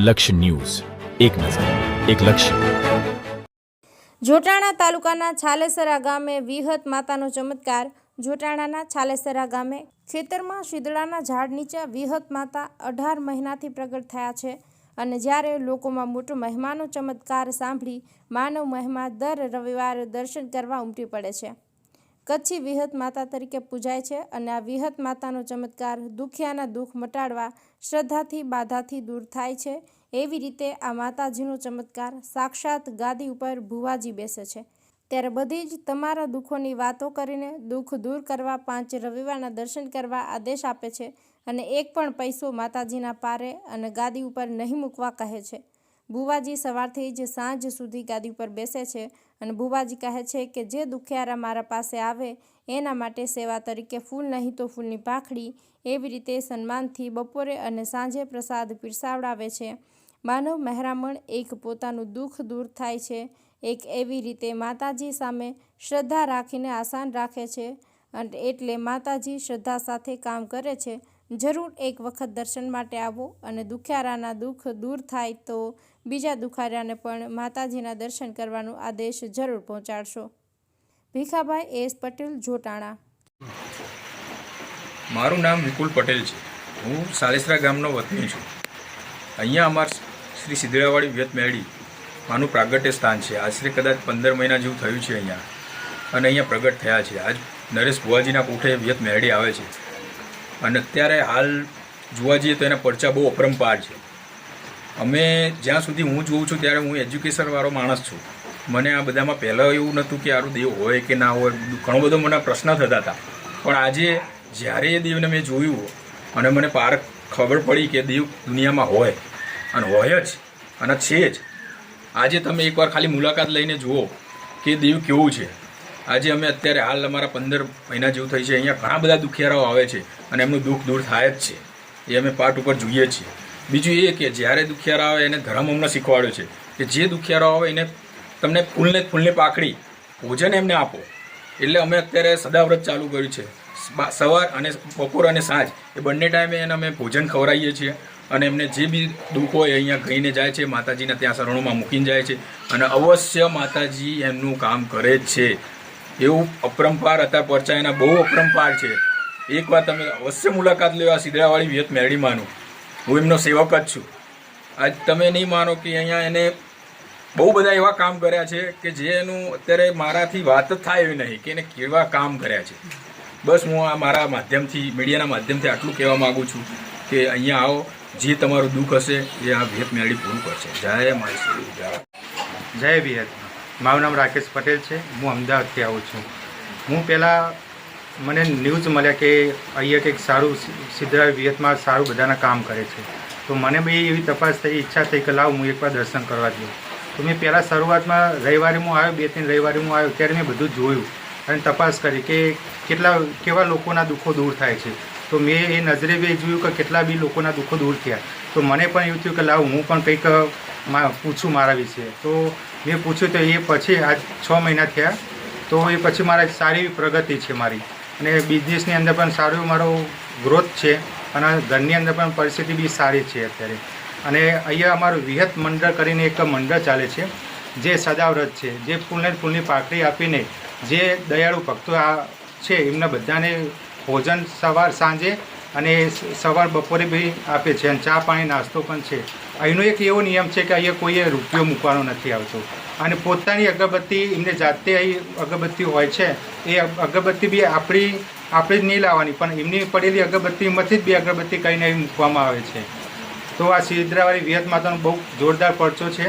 લક્ષ્ય ન્યૂઝ, એક નજર, એક લક્ષ્ય. જોટાણા તાલુકાના છાલેસરા ગામે વિહત માતાનો ચમત્કાર. જોટાણાના છાલેસરા ગામે ખેતરમાં શીદળાના ઝાડ નીચે વિહત માતા 18 મહિનાથી પ્રગટ થયા છે અને જ્યારે લોકોમાં મોટો મહેમાનો ચમત્કાર સાંભળી માનવ મહેમા દર રવિવારે દર્શન કરવા ઉમટી પડે છે. કચ્છી વિહત માતા તરીકે પૂજાય છે અને આ વિહત માતાનો ચમત્કાર દુખિયાના દુઃખ મટાડવા, શ્રદ્ધાથી બાધાથી દૂર થાય છે. એવી રીતે આ માતાજીનો ચમત્કાર સાક્ષાત ગાદી ઉપર ભુવાજી બેસે છે. ત્યારે બધી જ તમારા દુઃખોની વાતો કરીને દુઃખ દૂર કરવા 5 રવિવારના દર્શન કરવા આદેશ આપે છે અને એક પણ પૈસો માતાજીના પારે અને ગાદી ઉપર નહીં મૂકવા કહે છે. ભુવાજી સવારથી જ સાંજ સુધી ગાદી ઉપર બેસે છે અને ભુવાજી કહે છે કે જે દુખિયારા મારા પાસે આવે એના માટે સેવા તરીકે ફૂલ નહીં તો ફૂલની ભાખડી, એવી રીતે સન્માનથી બપોરે અને સાંજે પ્રસાદ પીરસાવડાવે છે. માનવ મહેરામણ એક પોતાનું દુઃખ દૂર થાય છે, એક એવી રીતે માતાજી સામે શ્રદ્ધા રાખીને આસાન રાખે છે અને એટલે માતાજી શ્રદ્ધા સાથે કામ કરે છે. જરૂર એક વખત દર્શન માટે આવો અને દુખિયારાના દુઃખ દૂર થાય તો બીજા દુખિયારાને પણ માતાજીના દર્શન કરવાનો આદેશ જરૂર પહોંચાડશો. ભીખાભાઈ એસ પટેલ, જોટાણા. મારું નામ વિપુલ પટેલ છે. હું સાલેસરા ગામનો વતની છું. અહીંયા અમારા શ્રી સિદ્ધરાવાડી વિહત મેળી માનું પ્રાગટ્ય સ્થાન છે. આશરે કદાચ 15 મહિના જેવું થયું છે અહીંયા અને અહીંયા પ્રગટ થયા છે. આજ નરેશ ભુવાજીના કોઠે વિહત મેળી આવે છે અને અત્યારે હાલ જોવા જઈએ તો એના પરચા બહુ અપરંપાર છે. અમે જ્યાં સુધી હું જોઉં છું ત્યારે હું એજ્યુકેશનવાળો માણસ છું. મને આ બધામાં પહેલાં એવું નહોતું કે આરું દેવ હોય કે ના હોય, ઘણો બધો મને પ્રશ્ન થતા હતા. પણ આજે જ્યારે એ દેવને મેં જોયું અને મને પારખ ખબર પડી કે દેવ દુનિયામાં હોય અને હોય જ અને છે જ. આજે તમે એકવાર ખાલી મુલાકાત લઈને જુઓ કે દેવ કેવું છે. આજે અમે અત્યારે હાલ અમારા 15 મહિના જેવું થઈ છે. અહીંયા ઘણા બધા દુખિયારાઓ આવે છે અને એમનું દુઃખ દૂર થાય જ છે. એ અમે પાઠ ઉપર જોઈએ છીએ. બીજું એ કે જ્યારે દુખિયારા આવે એને ધર્મ અમને શીખવાડ્યો છે કે જે દુખિયારાઓ આવે એને તમને ફૂલની પાકડી ભોજન એમને આપો. એટલે અમે અત્યારે સદાવ્રત ચાલુ કર્યું છે. સવાર અને બપોર અને સાંજ એ બંને ટાઈમે એને અમે ભોજન ખવડાવીએ છીએ અને એમને જે બી દુઃખ હોય અહીંયા કહીને જાય છે, માતાજીના ત્યાં શરણોમાં મૂકીને જાય છે અને અવશ્ય માતાજી એમનું કામ કરે જ છે. એવું અપરંપાર હતા પરચા એના બહુ અપરંપાર છે. એકવાર તમે અવશ્ય મુલાકાત લો આ સિદ્ધરાવાડી વિહત મેળીમાંનું. હું એમનો સેવક જ છું. આજ તમે નહીં માનો કે અહીંયા એને બહુ બધા એવા કામ કર્યા છે કે જેનું અત્યારે મારાથી વાત જ થાય એવી નહીં કે એને કેવા કામ કર્યા છે. બસ હું આ મારા માધ્યમથી, મીડિયાના માધ્યમથી આટલું કહેવા માગું છું કે અહીંયા આવો, જે તમારું દુઃખ હશે એ આ વિહત મેળી પૂરું કરશે. જય માય જય વિહત. મારું નામ રાકેશ પટેલ છે. હું અમદાવાદથી આવું છું. હું પહેલાં મને ન્યૂઝ મળ્યા કે અહીંયા કંઈક સારું સિદ્ધરાવાડી વિહતમાં સારું બધાના કામ કરે છે. તો મને બી એવી તપાસ થઈ, ઈચ્છા થઈ કે લાવ હું એકવાર દર્શન કરવા જઉં. તો મેં પહેલાં શરૂઆતમાં રવિવારે હું આવ્યો, 2-3 રવિવારે હું આવ્યો ત્યારે મેં બધું જોયું અને તપાસ કરી કે કેવા લોકોના દુઃખો દૂર થાય છે. તો મેં એ નજરે બી જોયું કે કેટલા બી લોકોના દુઃખો દૂર થયા. તો મને પણ એવું થયું કે લાવ હું પણ કંઈક પૂછું મારા વિશે. તો મેં પૂછ્યું તો એ પછી આજ 6 મહિના થયા. તો એ પછી મારા સારી એવી પ્રગતિ છે મારી અને બિઝનેસની અંદર પણ સારો મારો ગ્રોથ છે અને ઘરની અંદર પણ પરિસ્થિતિ બી સારી છે અત્યારે. અને અહીંયા અમારું વિહત મંડળ કરીને એક મંડળ ચાલે છે જે સદાવ્રત છે, જે ફૂલની પાકડી આપીને જે દયાળુ ભક્તો છે એમને બધાને ભોજન સવાર સાંજે અને સવાર બપોરે બી આપે છે અને ચા પાણી નાસ્તો પણ છે. અહીંનો એક એવો નિયમ છે કે અહીંયા કોઈએ રૂપિયો મૂકવાનો નથી આવતો અને પોતાની અગરબત્તી એમને જાતે અહીં અગરબત્તી હોય છે. એ અગરબત્તી બી આપણે જ નહીં લાવવાની, પણ એમની પડેલી અગરબત્તીમાંથી જ બી અગરબત્તી કરીને અહીં મૂકવામાં આવે છે. તો આ સિદ્ધરાવાડી વિહત માતાનો બહુ જોરદાર પરચો છે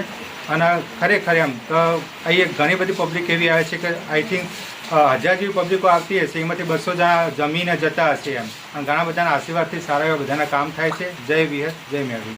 અને ખરેખર એમ તો અહીં ઘણી બધી પબ્લિક એવી આવે છે કે આઈ થિંક 1000 જેવી પબ્લિકો આવતી હશે, એમાંથી 200 જણા જમીને જતા હશે એમ. અને ઘણા બધાના આશીર્વાદથી સારા એવા બધાના કામ થાય છે. જય વિહત, જય મેળી.